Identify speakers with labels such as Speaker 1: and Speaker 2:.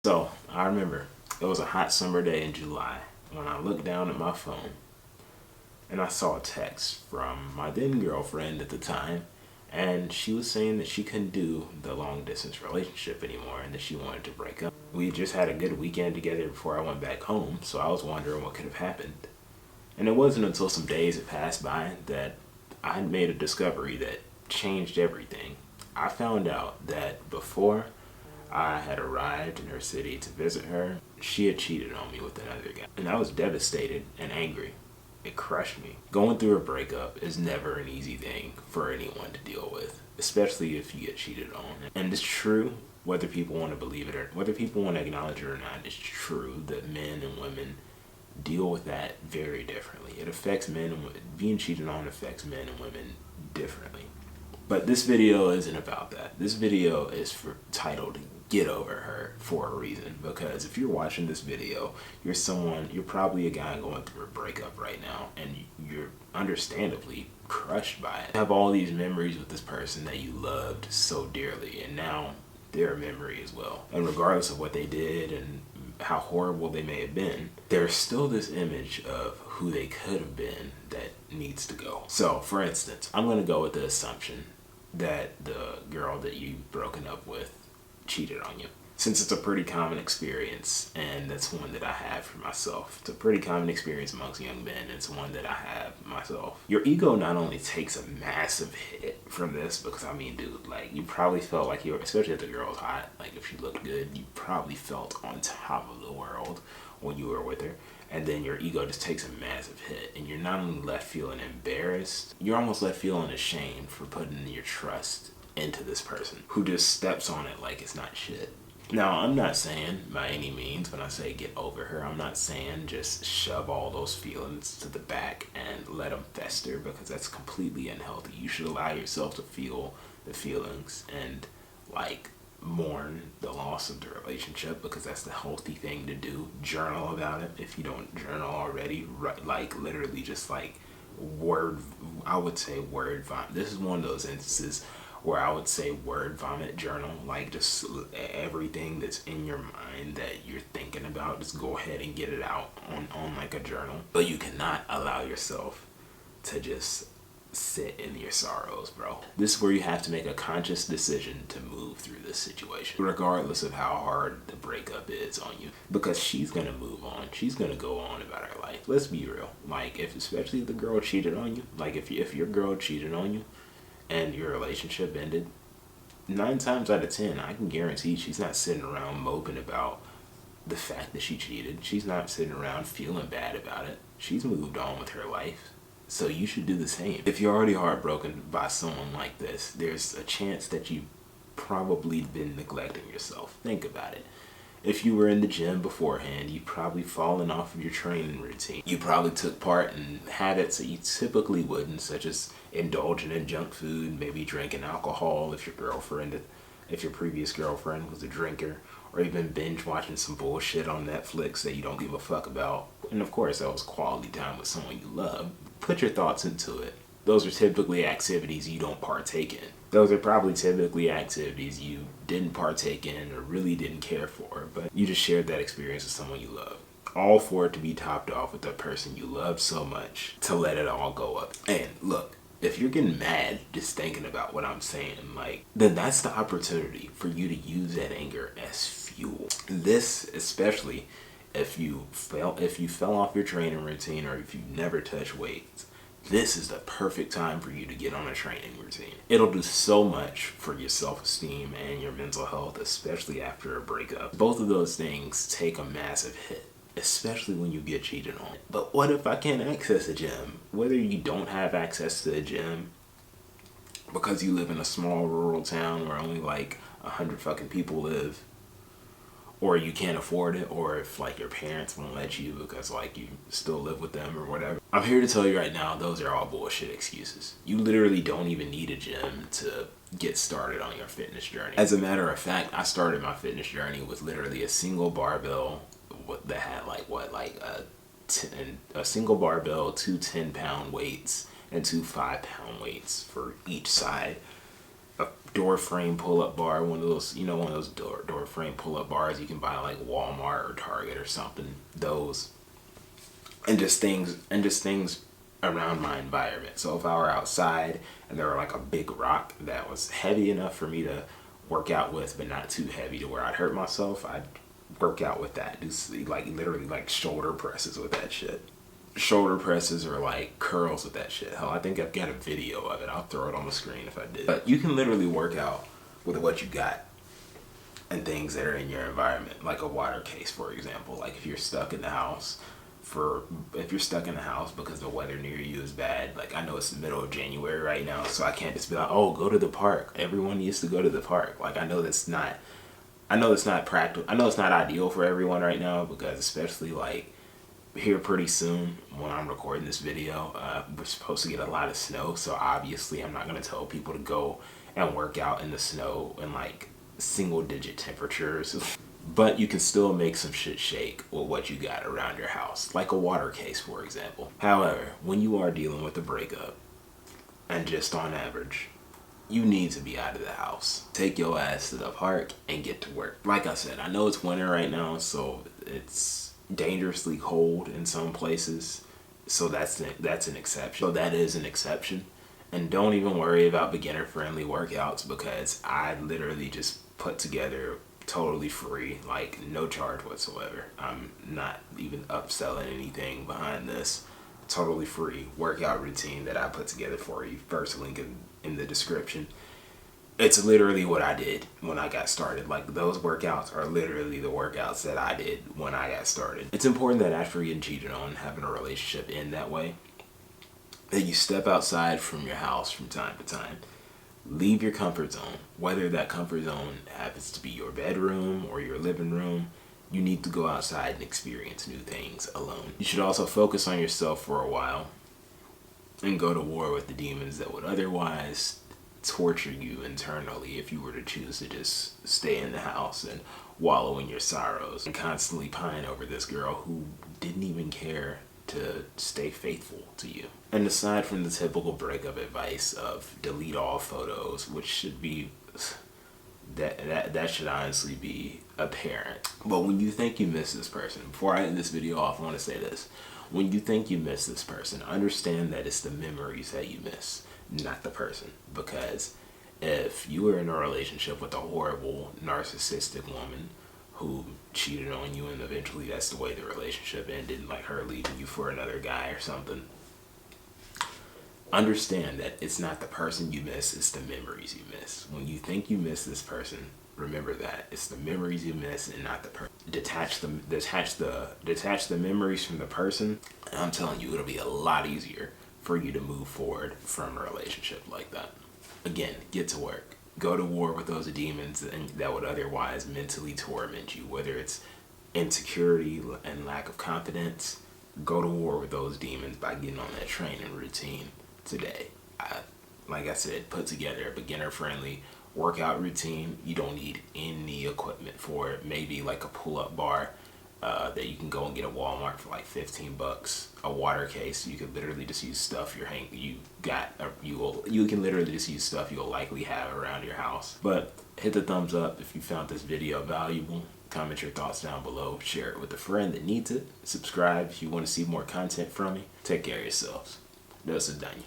Speaker 1: So I remember it was a hot summer day in July when I looked down at my phone and I saw a text from my then girlfriend at the time, and she was saying that she couldn't do the long distance relationship anymore and that she wanted to break up. We just had a good weekend together before I went back home, so I was wondering what could have happened. And it wasn't until some days had passed by that I made a discovery that changed everything. I found out that before I had arrived in her city to visit her, she had cheated on me with another guy. And I was devastated and angry. It crushed me. Going through a breakup is never an easy thing for anyone to deal with, especially if you get cheated on. And it's true, whether people want to believe it or whether people want to acknowledge it or not, it's true that men and women deal with that very differently. It affects men and being cheated on affects men and women differently. But this video isn't about that. This video is titled Get Over Her for a reason, because if you're watching this video, you're probably a guy going through a breakup right now and you're understandably crushed by it. You have all these memories with this person that you loved so dearly, and now they're a memory as well. And regardless of what they did and how horrible they may have been, there's still this image of who they could have been that needs to go. So, for instance, I'm going to go with the assumption that the girl that you've broken up with cheated on you. Since it's a pretty common experience, and that's one that I have for myself. It's a pretty common experience amongst young men, and it's one that I have myself. Your ego not only takes a massive hit from this, because I mean, dude, like, you probably felt like especially if the girl was hot, like if she looked good, you probably felt on top of the world when you were with her. And then your ego just takes a massive hit, and you're not only left feeling embarrassed, you're almost left feeling ashamed for putting your trust into this person who just steps on it like it's not shit. Now, I'm not saying by any means when I say get over her, I'm not saying just shove all those feelings to the back and let them fester, because that's completely unhealthy. You should allow yourself to feel the feelings and mourn the loss of the relationship, because that's the healthy thing to do. Journal about it if you don't journal already. Literally just word vomit. This is one of those instances where I would say word vomit journal, just everything that's in your mind that you're thinking about, just go ahead and get it out on a journal. But you cannot allow yourself to just sit in your sorrows, bro. This is where you have to make a conscious decision to move through this situation, regardless of how hard the breakup is on you, because she's gonna move on. She's gonna go on about her life. Let's be real. Especially if the girl cheated on you, if your girl cheated on you and your relationship ended, 9 times out of 10, I can guarantee she's not sitting around moping about the fact that she cheated. She's not sitting around feeling bad about it. She's moved on with her life. So you should do the same. If you're already heartbroken by someone like this, there's a chance that you've probably been neglecting yourself. Think about it. If you were in the gym beforehand, you've probably fallen off of your training routine. You probably took part in habits that you typically wouldn't, such as indulging in junk food, maybe drinking alcohol if your previous girlfriend was a drinker, or even binge watching some bullshit on Netflix that you don't give a fuck about. And of course, that was quality time with someone you love. Put your thoughts into it. Those are typically activities you don't partake in. Those are probably typically activities you didn't partake in or really didn't care for, but you just shared that experience with someone you love. All for it to be topped off with the person you loved so much to let it all go up. And look, if you're getting mad just thinking about what I'm saying, then that's the opportunity for you to use that anger as fuel. This, especially if you fell off your training routine, or if you never touch weights, this is the perfect time for you to get on a training routine. It'll do so much for your self-esteem and your mental health, especially after a breakup. Both of those things take a massive hit, especially when you get cheated on. But what if I can't access a gym? Whether you don't have access to a gym because you live in a small rural town where only 100 fucking people live, or you can't afford it, or if your parents won't let you because you still live with them or whatever. I'm here to tell you right now, those are all bullshit excuses. You literally don't even need a gym to get started on your fitness journey. As a matter of fact, I started my fitness journey with literally a single barbell that had a single barbell, 2 10-pound weights, and 2 5-pound weights for each side a door frame pull-up bar, one of those, one of those door frame pull-up bars you can buy like Walmart or Target or something. Those, and just things around my environment. So if I were outside and there were like a big rock that was heavy enough for me to work out with, but not too heavy to where I'd hurt myself, I'd work out with that. Do like literally like shoulder presses with that shit. Shoulder presses or like curls with that shit. Hell, I think I've got a video of it. I'll throw it on the screen if I did. But you can literally work out with what you got and things that are in your environment, like a water case, for example. Like if you're stuck in the house because the weather near you is bad. Like I know it's the middle of January right now, so I can't just be like, oh, go to the park. Everyone used to go to the park. Like I know it's not practical. I know it's not ideal for everyone right now, because especially like here pretty soon when I'm recording this video, we're supposed to get a lot of snow. So obviously I'm not going to tell people to go and work out in the snow in like single digit temperatures. But you can still make some shit shake with what you got around your house, like a water case, for example. However, when you are dealing with a breakup, and just on average, you need to be out of the house. Take your ass to the park and get to work. Like I said, I know it's winter right now, so it's dangerously cold in some places. So that's an exception. So that is an exception. And don't even worry about beginner-friendly workouts, because I literally just put together totally free, like no charge whatsoever. I'm not even upselling anything behind this. Totally free workout routine that I put together for you. First link in the description. It's literally what I did when I got started. Like those workouts are literally the workouts that I did when I got started. It's important that after getting cheated on, having a relationship end that way, that you step outside from your house from time to time. Leave your comfort zone. Whether that comfort zone happens to be your bedroom or your living room, you need to go outside and experience new things alone. You should also focus on yourself for a while and go to war with the demons that would otherwise torture you internally if you were to choose to just stay in the house and wallow in your sorrows and constantly pine over this girl who didn't even care to stay faithful to you. And aside from the typical breakup advice of delete all photos, which should be that should honestly be apparent. But when you think you miss this person, before I end this video off, I want to say this. When you think you miss this person, understand that it's the memories that you miss, not the person. Because if you were in a relationship with a horrible narcissistic woman who cheated on you and eventually that's the way the relationship ended, like her leaving you for another guy or something, understand that it's not the person you miss, it's the memories you miss. When you think you miss this person, remember that it's the memories you miss and not the person. Detach the memories from the person, and I'm telling you, it'll be a lot easier for you to move forward from a relationship like that. Again, get to work. Go to war with those demons that would otherwise mentally torment you, whether it's insecurity and lack of confidence. Go to war with those demons by getting on that training routine today. Like I said, put together a beginner-friendly workout routine. You don't need any equipment for it. Maybe like a pull-up bar that you can go and get at Walmart for like $15. A water case. You could literally just use stuff you can literally just use stuff you'll likely have around your house. But hit the thumbs up if you found this video valuable. Comment your thoughts down below. Share it with a friend that needs it. Subscribe if you want to see more content from me. Take care of yourselves. До свидания.